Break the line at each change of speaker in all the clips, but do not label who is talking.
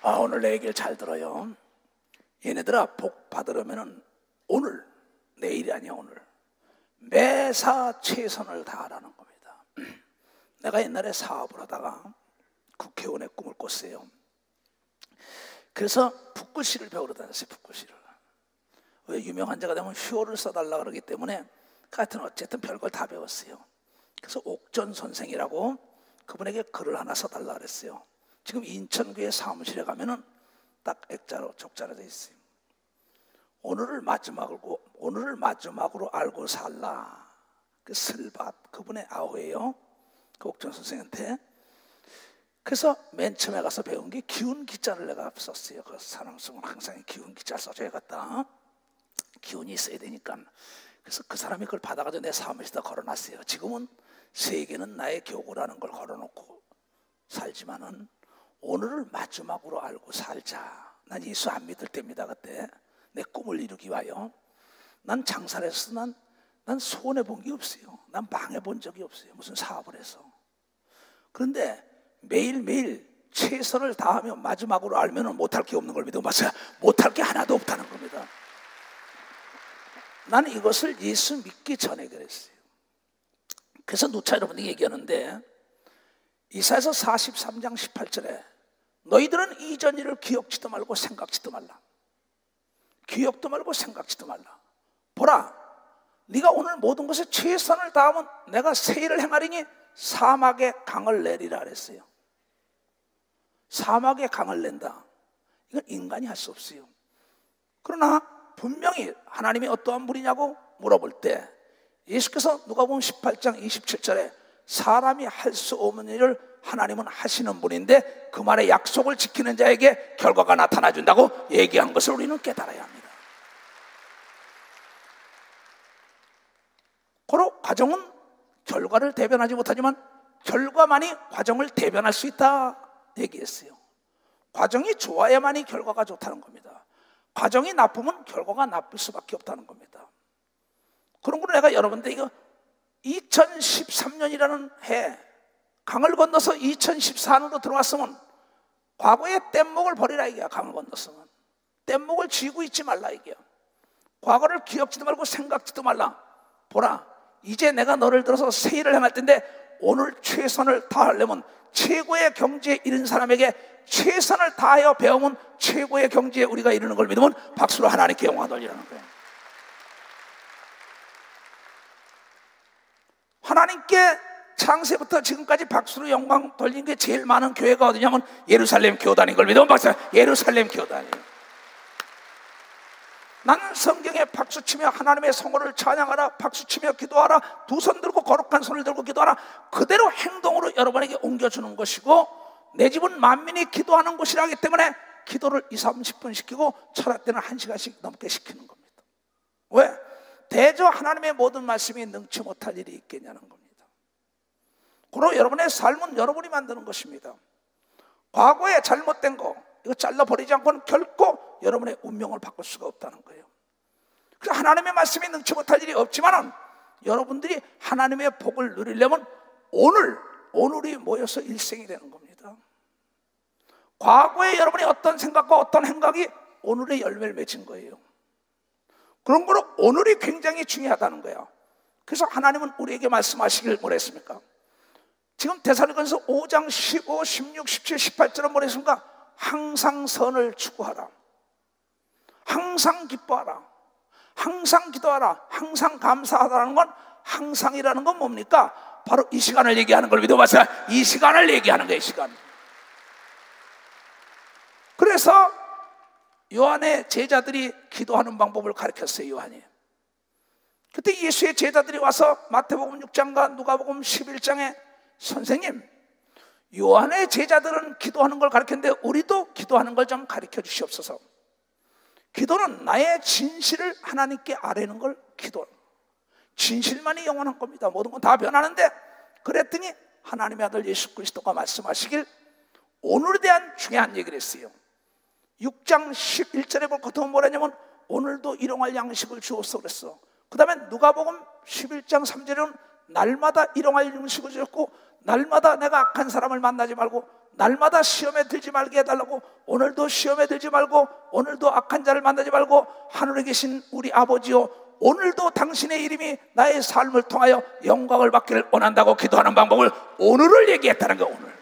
오늘 내 얘기를 잘 들어요. 얘네들아, 복 받으려면 오늘, 내일이 아니야. 오늘 매사 최선을 다하라는 겁니다. 내가 옛날에 사업을 하다가 국회의원의 꿈을 꿨어요. 그래서 붓글씨를 배우러 다녔어요. 붓글씨를. 왜 유명한 자가 되면 효를 써달라 그러기 때문에 하여튼 어쨌든 별걸 다 배웠어요. 그래서 옥전 선생이라고 그분에게 글을 하나 써달라 그랬어요. 지금 인천교회 사무실에 가면은 딱 액자로 적자로 되어 있어요. 오늘을 마지막으로 알고 살라. 그 슬밭, 그분의 아우예요. 그 옥전 선생한테. 그래서 맨 처음에 가서 배운 게 기운 기자를 내가 썼어요. 그 사람 쓰면 항상 기운 기자 써줘야겠다. 기운이 있어야 되니까. 그래서 그 사람이 그걸 받아가지고 내 사무실에다 걸어놨어요. 지금은 세계는 나의 교구라는 걸 걸어놓고 살지만은 오늘을 마지막으로 알고 살자. 난 예수 안 믿을 때입니다. 그때 내 꿈을 이루기 위하여. 난 장사를 해서 난 손해본 게 없어요. 난 망해본 적이 없어요. 무슨 사업을 해서. 그런데 매일매일 최선을 다하며 마지막으로 알면 못할 게 없는 걸 믿어 봤어요. 못할 게 하나도 없다는 겁니다. 나는 이것을 예수 믿기 전에 그랬어요. 그래서 누차 여러분들이 얘기하는데 이사야서 43장 18절에 너희들은 이전 일을 기억지도 말고 생각지도 말라. 기억도 말고 생각지도 말라. 보라, 네가 오늘 모든 것에 최선을 다하면 내가 새 일을 행하리니 사막에 강을 내리라 그랬어요. 사막에 강을 낸다. 이건 인간이 할 수 없어요. 그러나 분명히 하나님이 어떠한 분이냐고 물어볼 때 예수께서 누가복음 18장 27절에 사람이 할 수 없는 일을 하나님은 하시는 분인데 그 말의 약속을 지키는 자에게 결과가 나타나준다고 얘기한 것을 우리는 깨달아야 합니다. 고로 과정은 결과를 대변하지 못하지만 결과만이 과정을 대변할 수 있다 얘기했어요. 과정이 좋아야만이 결과가 좋다는 겁니다. 과정이 나쁘면 결과가 나쁠 수밖에 없다는 겁니다. 그런 거로 내가 여러분들 이거 2013년이라는 해 강을 건너서 2014년으로 들어왔으면 과거의 뗏목을 버리라 이게야. 강을 건넜으면 뗏목을 쥐고 있지 말라 이게야. 과거를 기억지도 말고 생각지도 말라. 보라, 이제 내가 너를 들어서 새 일을 행할 텐데 오늘 최선을 다하려면 최고의 경지에 이른 사람에게 최선을 다하여 배우면 최고의 경지에 우리가 이르는 걸 믿으면 박수로 하나님께 영광 돌리라는 거예요. 하나님께 창세부터 지금까지 박수로 영광 돌린 게 제일 많은 교회가 어디냐면 예루살렘 교단인 걸 믿으면 박수. 예루살렘 교단이에요. 나는 성경에 박수치며 하나님의 성호를 찬양하라, 박수치며 기도하라, 두 손 들고 거룩한 손을 들고 기도하라, 그대로 행동으로 여러분에게 옮겨주는 것이고 내 집은 만민이 기도하는 곳이라기 때문에 기도를 20-30분 시키고 철학 때는 1시간씩 넘게 시키는 겁니다. 왜? 대저 하나님의 모든 말씀이 능치 못할 일이 있겠냐는 겁니다. 그리고 여러분의 삶은 여러분이 만드는 것입니다. 과거에 잘못된 거 이거 잘라버리지 않고는 결코 여러분의 운명을 바꿀 수가 없다는 거예요. 그래서 하나님의 말씀이 능치 못할 일이 없지만 여러분들이 하나님의 복을 누리려면 오늘이 모여서 일생이 되는 겁니다. 과거에 여러분이 어떤 생각과 어떤 행각이 오늘의 열매를 맺은 거예요. 그런 거로 오늘이 굉장히 중요하다는 거예요. 그래서 하나님은 우리에게 말씀하시길 뭐라 했습니까? 지금 데살로니가서 5장 15, 16, 17, 18절은 뭐라 했습니까? 항상 선을 추구하라, 항상 기뻐하라, 항상 기도하라, 항상 감사하라는 건, 항상이라는 건 뭡니까? 바로 이 시간을 얘기하는 걸 믿어봤어요. 이 시간을 얘기하는 거예요. 이 시간. 그래서 요한의 제자들이 기도하는 방법을 가르쳤어요. 요한이. 그때 예수의 제자들이 와서 마태복음 6장과 누가복음 11장에 선생님, 요한의 제자들은 기도하는 걸 가르쳤는데 우리도 기도하는 걸 좀 가르쳐 주시옵소서. 기도는 나의 진실을 하나님께 아뢰는 걸 기도. 진실만이 영원한 겁니다. 모든 건 다 변하는데, 그랬더니 하나님의 아들 예수 그리스도가 말씀하시길 오늘에 대한 중요한 얘기를 했어요. 6장 11절에 볼 것도 뭐라냐면 오늘도 일용할 양식을 주옵소서 그랬어. 그 다음에 누가복음 11장 3절에는 날마다 일용할 양식을 주었고 날마다 내가 악한 사람을 만나지 말고 날마다 시험에 들지 말게 해달라고, 오늘도 시험에 들지 말고, 오늘도 악한 자를 만나지 말고, 하늘에 계신 우리 아버지요, 오늘도 당신의 이름이 나의 삶을 통하여 영광을 받기를 원한다고 기도하는 방법을 오늘을 얘기했다는 거예요. 오늘.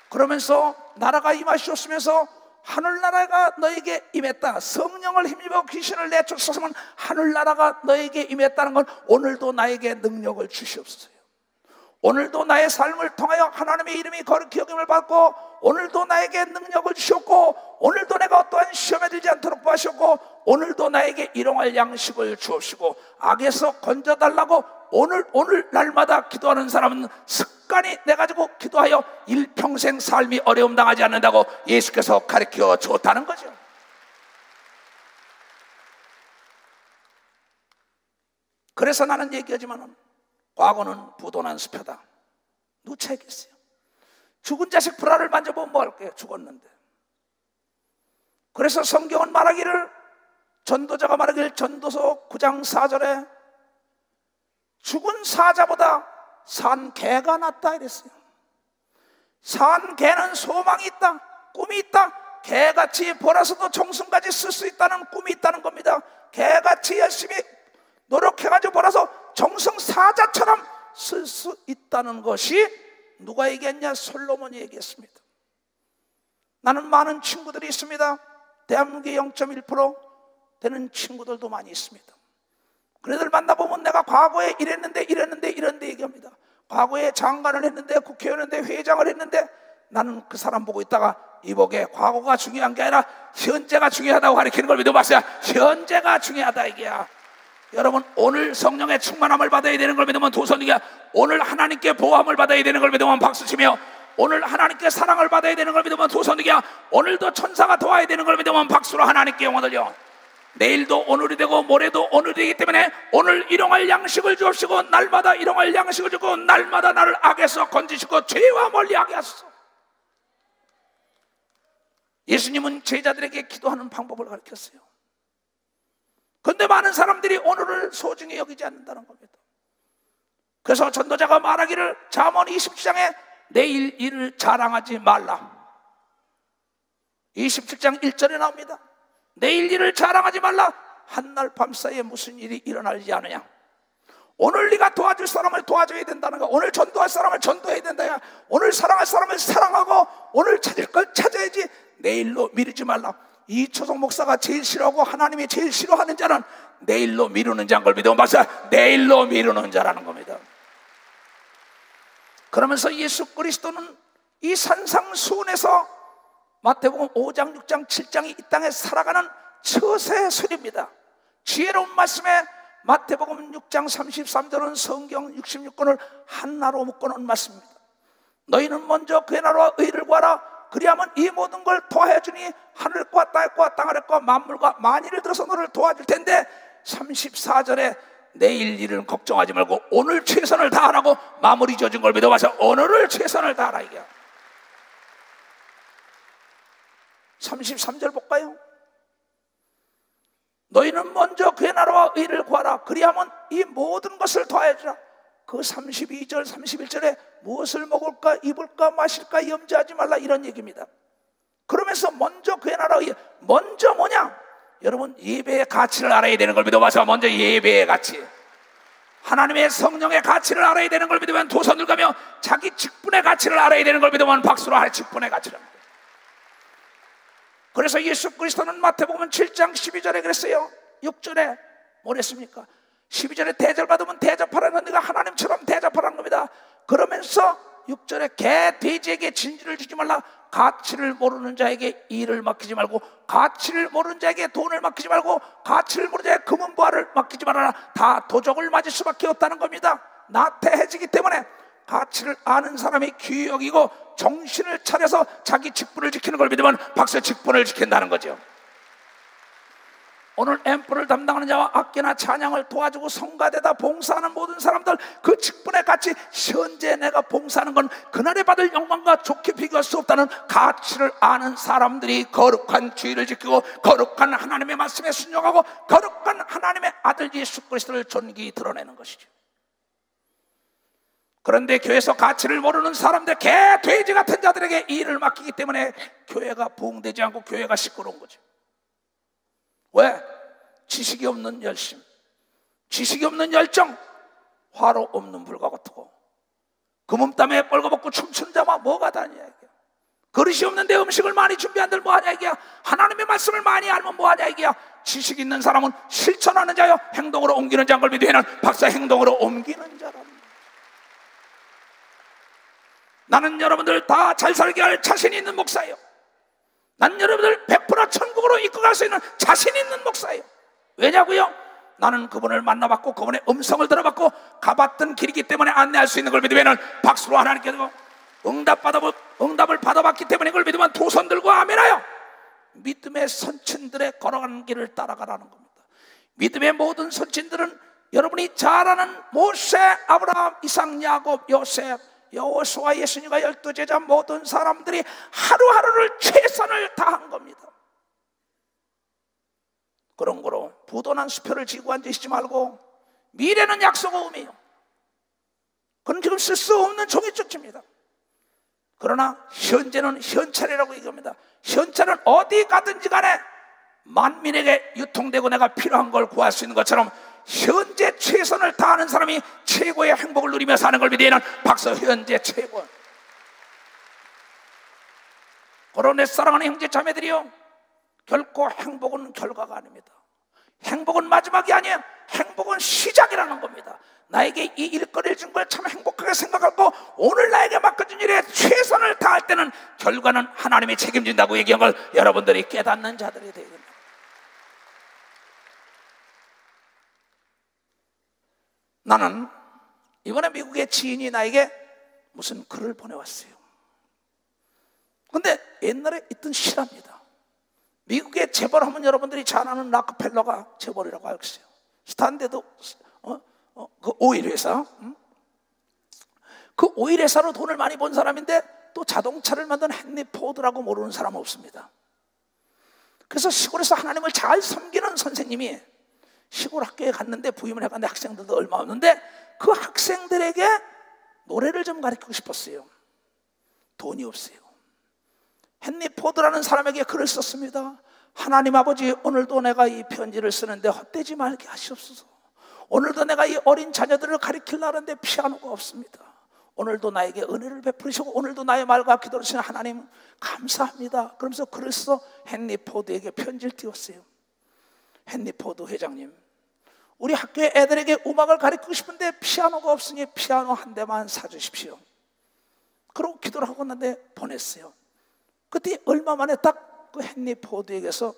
그러면서 나라가 임하시옵으면서 하늘나라가 너에게 임했다. 성령을 힘입어 귀신을 내쫓았으면 하늘나라가 너에게 임했다는 건 오늘도 나에게 능력을 주시옵소서. 오늘도 나의 삶을 통하여 하나님의 이름이 거룩히 여김을 받고, 오늘도 나에게 능력을 주셨고, 오늘도 내가 어떠한 시험에 들지 않도록 도와주셨고, 오늘도 나에게 일용할 양식을 주옵시고, 악에서 건져달라고 오늘 날마다 기도하는 사람은 습관이 내가지고 기도하여 일평생 삶이 어려움 당하지 않는다고 예수께서 가르쳐 줬다는 거죠. 그래서 나는 얘기하지만 과거는 부도난 수표다. 누차 얘기했어요. 죽은 자식 불알을 만져보면 뭐 할게요? 죽었는데. 그래서 성경은 말하기를, 전도자가 말하기를 전도서 9장 4절에 죽은 사자보다 산 개가 낫다 이랬어요. 산 개는 소망이 있다, 꿈이 있다. 개같이 벌어서도 정승까지 쓸 수 있다는 꿈이 있다는 겁니다. 개같이 열심히 노력해가지고 벌어서 정승 사자처럼 쓸 수 있다는 것이 누가 얘기했냐? 솔로몬이 얘기했습니다. 나는 많은 친구들이 있습니다. 대한민국의 0.1% 되는 친구들도 많이 있습니다. 그네들 만나보면 내가 과거에 이랬는데 얘기합니다. 과거에 장관을 했는데, 국회의원 했는데, 회장을 했는데, 나는 그 사람 보고 있다가 이보게 과거가 중요한 게 아니라 현재가 중요하다고 가르치는 걸 믿어봤어요. 현재가 중요하다 이게야. 여러분, 오늘 성령의 충만함을 받아야 되는 걸 믿으면 두 손이야. 오늘 하나님께 보호함을 받아야 되는 걸 믿으면 박수치며, 오늘 하나님께 사랑을 받아야 되는 걸 믿으면 두 손이야. 오늘도 천사가 도와야 되는 걸 믿으면 박수로 하나님께 영광 돌려. 내일도 오늘이 되고 모레도 오늘이 되기 때문에 오늘 일용할 양식을 주옵시고, 날마다 일용할 양식을 주고, 날마다 나를 악에서 건지시고 죄와 멀리하게 하소서. 예수님은 제자들에게 기도하는 방법을 가르쳤어요. 그런데 많은 사람들이 오늘을 소중히 여기지 않는다는 겁니다. 그래서 전도자가 말하기를, 잠언 27장에 내일 일을 자랑하지 말라. 27장 1절에 나옵니다. 내일 일을 자랑하지 말라. 한날 밤사이에 무슨 일이 일어나지 않느냐. 오늘 네가 도와줄 사람을 도와줘야 된다는 거, 오늘 전도할 사람을 전도해야 된다. 오늘 사랑할 사람을 사랑하고, 오늘 찾을 걸 찾아야지. 내일로 미루지 말라. 이초성 목사가 제일 싫어하고 하나님이 제일 싫어하는 자는 내일로 미루는 자인 걸 믿으면 박사, 내일로 미루는 자라는 겁니다. 그러면서 예수 그리스도는 이 산상수훈에서 마태복음 5장, 6장, 7장이 이 땅에 살아가는 처세술입니다. 지혜로운 말씀에 마태복음 6장 33절은 성경 66권을 하나로 묶어놓은 말씀입니다. 너희는 먼저 그의 나라와 의를 구하라. 그리하면 이 모든 걸 더해주니 하늘과 땅과 땅 아래과 만물과 만일을 들어서 너를 도와줄 텐데, 34절에 내일 일은 걱정하지 말고 오늘 최선을 다하라고 마무리 지어준 걸 믿어봐서 오늘을 최선을 다하라 이게. 33절 볼까요? 너희는 먼저 그의 나라와 의를 구하라. 그리하면 이 모든 것을 더해주라. 그 32절, 31절에 무엇을 먹을까, 입을까, 마실까 염려하지 말라 이런 얘기입니다. 그러면서 먼저 그의 나라와 의, 먼저 뭐냐? 여러분, 예배의 가치를 알아야 되는 걸 믿어봐서 먼저 예배의 가치, 하나님의 성령의 가치를 알아야 되는 걸 믿으면 두 손을 가며, 자기 직분의 가치를 알아야 되는 걸 믿으면 박수로 하나의 직분의 가치를 합니다. 그래서 예수 그리스도는 마태복음 7장 12절에 그랬어요. 6절에 뭐랬습니까? 12절에 대접받으면 대접하라는, 네가 하나님처럼 대접하라는 겁니다. 그러면서 6절에 개, 돼지에게 진주를 주지 말라. 가치를 모르는 자에게 일을 맡기지 말고, 가치를 모르는 자에게 돈을 맡기지 말고, 가치를 모르는 자에게 금은 보화를 맡기지 말아라. 다 도적을 맞을 수밖에 없다는 겁니다. 나태해지기 때문에 가치를 아는 사람이 귀히 여기고 정신을 차려서 자기 직분을 지키는 걸 믿으면 박수, 직분을 지킨다는 거죠. 오늘 앰프를 담당하는 자와 악기나 찬양을 도와주고 성가대다 봉사하는 모든 사람들, 그 직분의 가치, 현재 내가 봉사하는 건 그날에 받을 영광과 좋게 비교할 수 없다는 가치를 아는 사람들이 거룩한 주의를 지키고 거룩한 하나님의 말씀에 순종하고 거룩한 하나님의 아들 예수 그리스도를 존귀히 드러내는 것이죠. 그런데 교회에서 가치를 모르는 사람들, 개, 돼지 같은 자들에게 이 일을 맡기기 때문에 교회가 부흥되지 않고 교회가 시끄러운 거죠. 왜? 지식이 없는 열심, 지식이 없는 열정, 화로 없는 불과 같고, 그 몸땀에 벌거벗고 춤춘 자마 뭐가 다냐 이게. 그릇이 없는데 음식을 많이 준비한들 뭐하냐 이게. 하나님의 말씀을 많이 알면 뭐하냐 이게. 지식 있는 사람은 실천하는 자요 행동으로 옮기는 자인 걸 믿으면 박사 행동으로 옮기는 자랍니다. 나는 여러분들 다 잘 살게 할 자신이 있는 목사예요. 나는 여러분들 100% 천국으로 이끌어갈 수 있는 자신 있는 목사예요. 왜냐고요? 나는 그분을 만나봤고 그분의 음성을 들어봤고 가봤던 길이기 때문에 안내할 수 있는 걸 믿으면 박수로 하나님께 응답을 받아봤기 때문에 그걸 믿으면 두 손 들고 아멘하여 믿음의 선친들의 걸어가는 길을 따라가라는 겁니다. 믿음의 모든 선친들은 여러분이 잘 아는 모세, 아브라함, 이삭, 야곱, 요셉, 여호수아, 예수님과 12제자 모든 사람들이 하루하루를 최선을 다한 겁니다. 그런 거로 부도난 수표를 쥐고 앉으시지 말고 미래는 약속 없음이요. 그건 지금 쓸 수 없는 종이쪽지입니다. 그러나 현재는 현찰이라고 얘기합니다. 현찰은 어디 가든지 간에 만민에게 유통되고 내가 필요한 걸 구할 수 있는 것처럼 현재 최선을 다하는 사람이 최고의 행복을 누리며 사는 걸 믿으면 박수. 현재 최고. 그러나 내 사랑하는 형제 자매들이요, 결코 행복은 결과가 아닙니다. 행복은 마지막이 아니에요. 행복은 시작이라는 겁니다. 나에게 이 일거리를 준 걸 참 행복하게 생각하고 오늘 나에게 맡겨준 일에 최선을 다할 때는 결과는 하나님이 책임진다고 얘기한 걸 여러분들이 깨닫는 자들이 되야 됩니다. 나는 이번에 미국의 지인이 나에게 무슨 글을 보내왔어요. 근데 옛날에 있던 시랍니다. 미국의 재벌하면 여러분들이 잘 아는 락펠러가 재벌이라고 알고 있어요. 스탠데드 그 오일 회사, 그 오일 회사로 돈을 많이 번 사람인데 또 자동차를 만든 헨리 포드라고 모르는 사람은 없습니다. 그래서 시골에서 하나님을 잘 섬기는 선생님이 시골 학교에 갔는데 부임을 해갔는데 학생들도 얼마 없는데 그 학생들에게 노래를 좀 가르치고 싶었어요. 돈이 없어요. 헨리 포드라는 사람에게 글을 썼습니다. 하나님 아버지, 오늘도 내가 이 편지를 쓰는데 헛되지 말게 하시옵소서. 오늘도 내가 이 어린 자녀들을 가르치려는데 피아노가 없습니다. 오늘도 나에게 은혜를 베푸시고 오늘도 나의 말과 기도를 하시는 하나님 감사합니다. 그러면서 글을 써 헨리 포드에게 편지를 띄웠어요. 헨리 포드 회장님, 우리 학교의 애들에게 음악을 가르치고 싶은데 피아노가 없으니 피아노 한 대만 사주십시오. 그러고 기도를 하고 났는데 보냈어요. 그때 얼마 만에 딱 그 헨리 포드에게서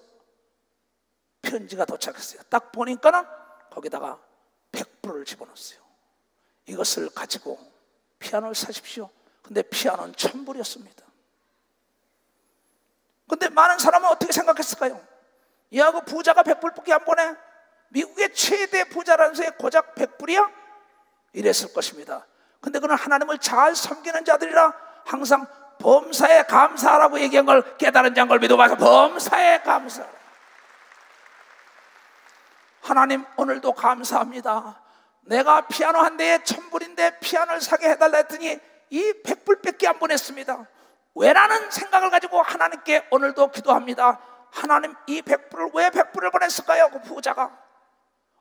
편지가 도착했어요. 딱 보니까는 거기다가 100불을 집어넣었어요. 이것을 가지고 피아노를 사십시오. 근데 피아노는 1000불이었습니다. 근데 많은 사람은 어떻게 생각했을까요? 야구 부자가 100불밖에 안 보내? 미국의 최대 부자라는 소리에 고작 100불이야? 이랬을 것입니다. 근데 그는 하나님을 잘 섬기는 자들이라 항상 범사에 감사하라고 얘기한 걸 깨달은 자인 걸 믿어봐서 범사에 감사. 하나님 오늘도 감사합니다. 내가 피아노 한 대에 1000불인데 피아노를 사게 해달라 했더니 이 100불밖에 안 보냈습니다. 왜라는 생각을 가지고 하나님께 오늘도 기도합니다. 하나님 이 100불을 왜 100불을 보냈을까요? 그 부자가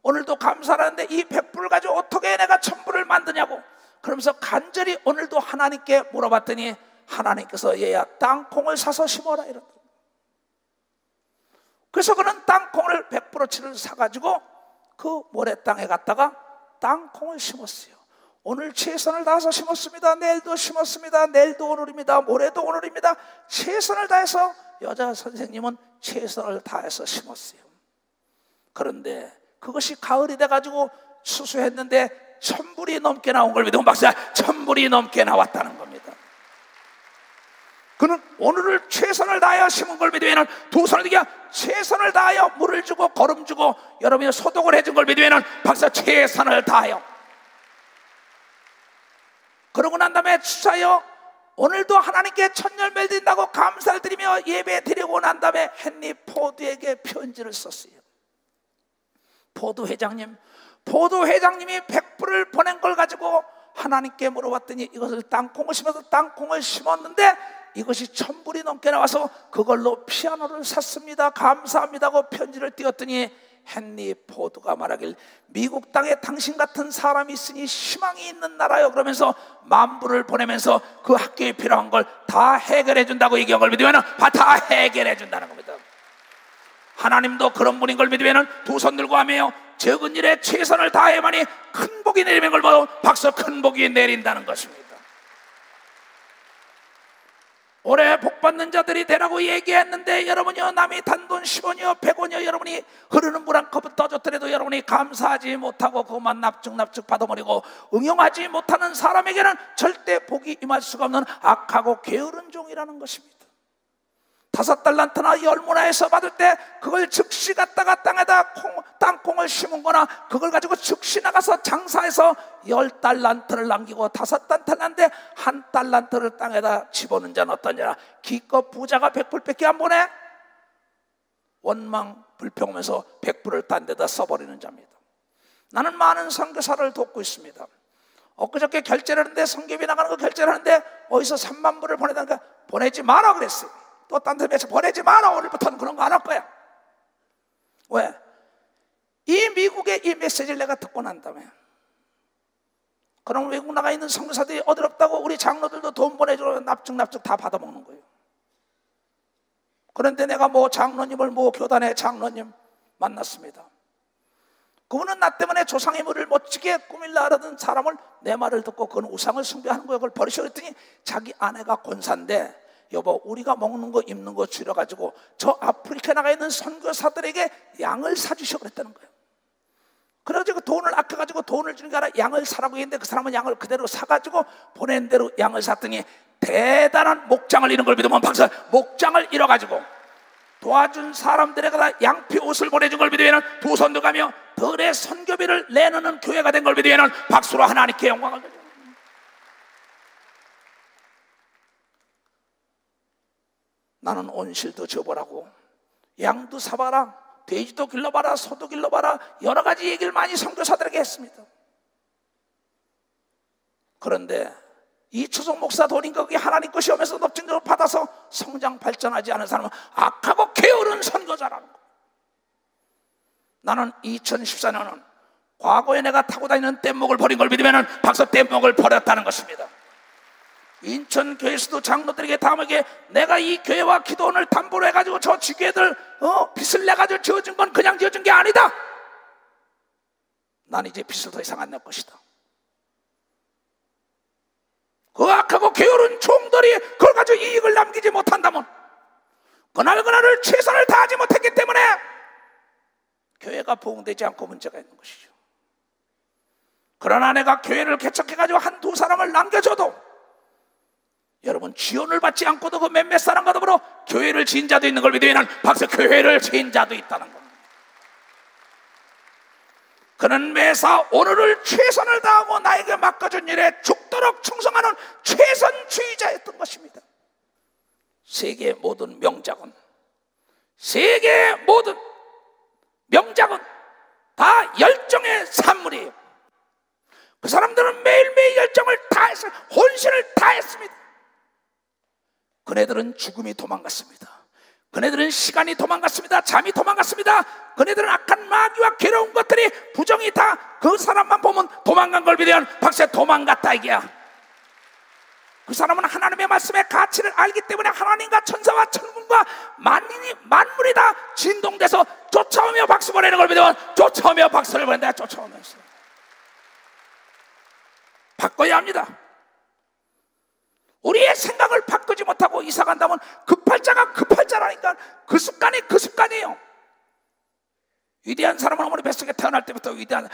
오늘도 감사하는데 이 100불을 가지고 어떻게 내가 1000불을 만드냐고 그러면서 간절히 오늘도 하나님께 물어봤더니 하나님께서 얘야 땅콩을 사서 심어라 이러더라고요. 그래서 그는 땅콩을 100%치를 사가지고 그 모래땅에 갔다가 땅콩을 심었어요. 오늘 최선을 다해서 심었습니다. 내일도 심었습니다. 내일도 오늘입니다. 모레도 오늘입니다. 최선을 다해서 여자 선생님은 최선을 다해서 심었어요. 그런데 그것이 가을이 돼가지고 추수했는데 1000불이 넘게 나온 걸 믿으면 박사 1000불이 넘게 나왔다는 겁니다. 그는 오늘을 최선을 다하여 심은 걸 믿으면 두 손을 들게 최선을 다하여 물을 주고 거름 주고 여러분이 소독을 해준 걸 믿으면 박사 최선을 다하여 그러고 난 다음에 주사여 오늘도 하나님께 천열매를 드린다고 감사를 드리며 예배 드리고 난 다음에 헨리 포드에게 편지를 썼어요. 포드 회장님이 100불을 보낸 걸 가지고 하나님께 물어봤더니 이것을 땅콩을 심어서 땅콩을 심었는데 이것이 1000불이 넘게 나와서 그걸로 피아노를 샀습니다. 감사합니다고 편지를 띄웠더니 헨리 포드가 말하길 미국 땅에 당신 같은 사람이 있으니 희망이 있는 나라요 그러면서 만불을 보내면서 그 학교에 필요한 걸 다 해결해 준다고 얘기한 걸 믿으면 다 해결해 준다는 겁니다. 하나님도 그런 분인 걸 믿으면 두 손 들고 하며 적은 일에 최선을 다해만이 큰 복이 내리는 걸 보고 박수 큰 복이 내린다는 것입니다. 올해 복받는 자들이 되라고 얘기했는데 여러분이요 남이 단돈 10원이요 100원이요 여러분이 흐르는 물 한 컵을 떠줬더라도 여러분이 감사하지 못하고 그것만 납죽납죽 받아버리고 응용하지 못하는 사람에게는 절대 복이 임할 수가 없는 악하고 게으른 종이라는 것입니다. 5달란트나 10문화에서 받을 때 그걸 즉시 갖다가 땅에다 땅콩을 심은 거나 그걸 가지고 즉시 나가서 장사해서 10달란트를 남기고 5달란트인데 1달란트를 땅에다 집어넣는 자는 어떠냐? 기껏 부자가 100불밖에 안 보내? 원망 불평하면서 100불을 딴 데다 써버리는 자입니다. 나는 많은 선교사를 돕고 있습니다. 엊그저께 결제를 하는데 선교비 나가는 거 결제를 하는데 어디서 3만 불을 보내다니까 보내지 마라 그랬어요. 또 딴 데 보내지 마라. 오늘부터는 그런 거 안 할 거야. 왜? 이 미국의 이 메시지를 내가 듣고 난 다음에 그럼 외국 나가 있는 선교사들이 어지럽다고 우리 장로들도 돈 보내주고 납죽납죽 다 받아먹는 거예요. 그런데 내가 장로님을 교단의 장로님 만났습니다. 그분은 나 때문에 조상의 물을 멋지게 꾸밀라 하던 사람을 내 말을 듣고 그건 우상을 숭배하는 거예요. 그걸 버리셔 그랬더니 자기 아내가 권사인데 여보 우리가 먹는 거 입는 거 줄여가지고 저 아프리카 나가 있는 선교사들에게 양을 사주셔 그랬다는 거예요. 그래가지고 돈을 아껴가지고 돈을 주는 게 아니라 양을 사라고 했는데 그 사람은 양을 그대로 사가지고 보낸 대로 양을 샀더니 대단한 목장을 잃은 걸 믿으면 박사 목장을 잃어가지고 도와준 사람들에게 다 양피 옷을 보내준 걸 믿으면 두 손 들어가며 덜의 선교비를 내놓는 교회가 된 걸 믿으면 박수로 하나님께 영광을 드립니다. 나는 온실도 줘보라고 양도 사봐라 돼지도 길러봐라 소도 길러봐라 여러 가지 얘기를 많이 선교사들에게 했습니다. 그런데 이초성 목사 돈인가 그게 하나님 것이 오면서 넙진적으로 받아서 성장 발전하지 않은 사람은 악하고 게으른 선교자라는 거. 나는 2014년은 과거에 내가 타고 다니는 뗏목을 버린 걸 믿으면 박수 뗏목을 버렸다는 것입니다. 인천교회에서도 장로들에게 다음에게 내가 이 교회와 기도원을 담보로 해가지고 저 지교회들 빚을 내가지고 지어준 건 그냥 지어준 게 아니다. 난 이제 빚을 더 이상 안 낼 것이다. 그 악하고 게으른 종들이 그걸 가지고 이익을 남기지 못한다면 그날을 최선을 다하지 못했기 때문에 교회가 부흥되지 않고 문제가 있는 것이죠. 그러나 내가 교회를 개척해가지고 한두 사람을 남겨줘도 여러분 지원을 받지 않고도 그 몇몇 사람과 더불어 교회를 지은 자도 있는 걸 믿으면 박수 교회를 지은 자도 있다는 겁니다. 그는 매사 오늘을 최선을 다하고 나에게 맡겨준 일에 죽도록 충성하는 최선주의자였던 것입니다. 세계의 모든 명작은 다 열정의 산물이에요. 그 사람들은 매일매일 열정을 다했어요. 혼신을 다했습니다. 그네들은 죽음이 도망갔습니다. 그네들은 시간이 도망갔습니다. 잠이 도망갔습니다. 그네들은 악한 마귀와 괴로운 것들이 부정이 다 그 사람만 보면 도망간 걸 믿으면 박사 도망갔다 이게야. 그 사람은 하나님의 말씀의 가치를 알기 때문에 하나님과 천사와 천군과 만물이 다 진동돼서 쫓아오며 박수 보내는 걸 믿으면 쫓아오며 박수를 보낸다. 쫓아오면서 바꿔야 합니다. 우리의 생각을 바꾸지 못하고 이사 간다면 급할 자가 급할 자라니까 그 습관이 그 습관이에요. 위대한 사람은 어머니 뱃속에 태어날 때부터 위대한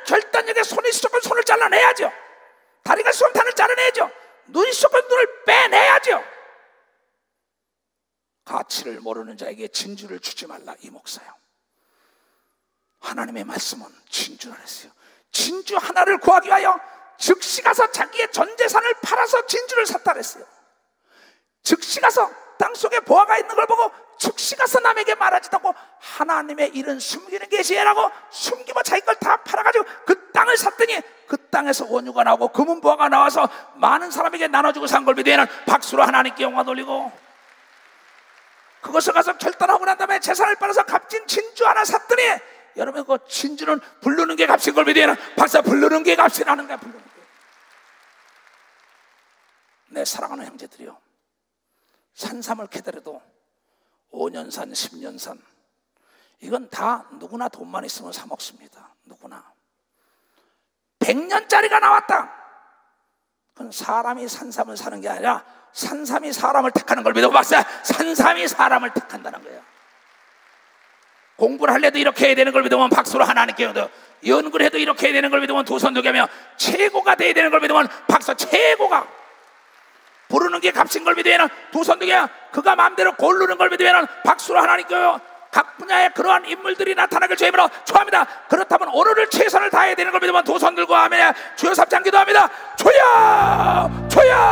결단력에 손이 쏟고 손을 잘라내야죠. 다리가 쏟으면 다리를 잘라내야죠. 눈이 쏟고 눈을 빼내야죠. 가치를 모르는 자에게 진주를 주지 말라 이 목사요. 하나님의 말씀은 진주를 했어요. 진주 하나를 구하기 위하여 즉시 가서 자기의 전 재산을 팔아서 진주를 샀다 그랬어요. 즉시 가서 땅속에 보화가 있는 걸 보고 즉시 가서 남에게 말하지도 않고 하나님의 일은 숨기는 게 지혜라고 숨기고 자기 걸 다 팔아가지고 그 땅을 샀더니 그 땅에서 원유가 나오고 금은 보화가 나와서 많은 사람에게 나눠주고 산 걸 믿으면 박수로 하나님께 영광 돌리고, 그것을 가서 결단하고 난 다음에 재산을 팔아서 값진 진주 하나 샀더니, 여러분 그 진주는 부르는 게 값인 걸 믿으면 박사 부르는 게 값이라는 거야. 부르는 게. 내 사랑하는 형제들이요, 산삼을 캐더라도 5년산 10년산 이건 다 누구나 돈만 있으면 사 먹습니다. 누구나. 100년짜리가 나왔다, 그건 사람이 산삼을 사는 게 아니라 산삼이 사람을 택하는 걸 믿어. 박사, 산삼이 사람을 택한다는 거예요. 공부를 할래도 이렇게 해야 되는 걸 믿으면 박수로 하나님께 영광, 연구를 해도 이렇게 해야 되는 걸 믿으면 두 손 두 개며, 최고가 돼야 되는 걸 믿으면 박수, 최고가 부르는 게 값인 걸 믿으면 두 손 두 개, 그가 마음대로 고르는 걸 믿으면 박수로 하나님께 각 분야의 그러한 인물들이 나타나길 주님으로 축원합니다. 그렇다면 오늘을 최선을 다해야 되는 걸 믿으면 두 손 들고 아멘. 주여 3장 기도합니다. 주여 주여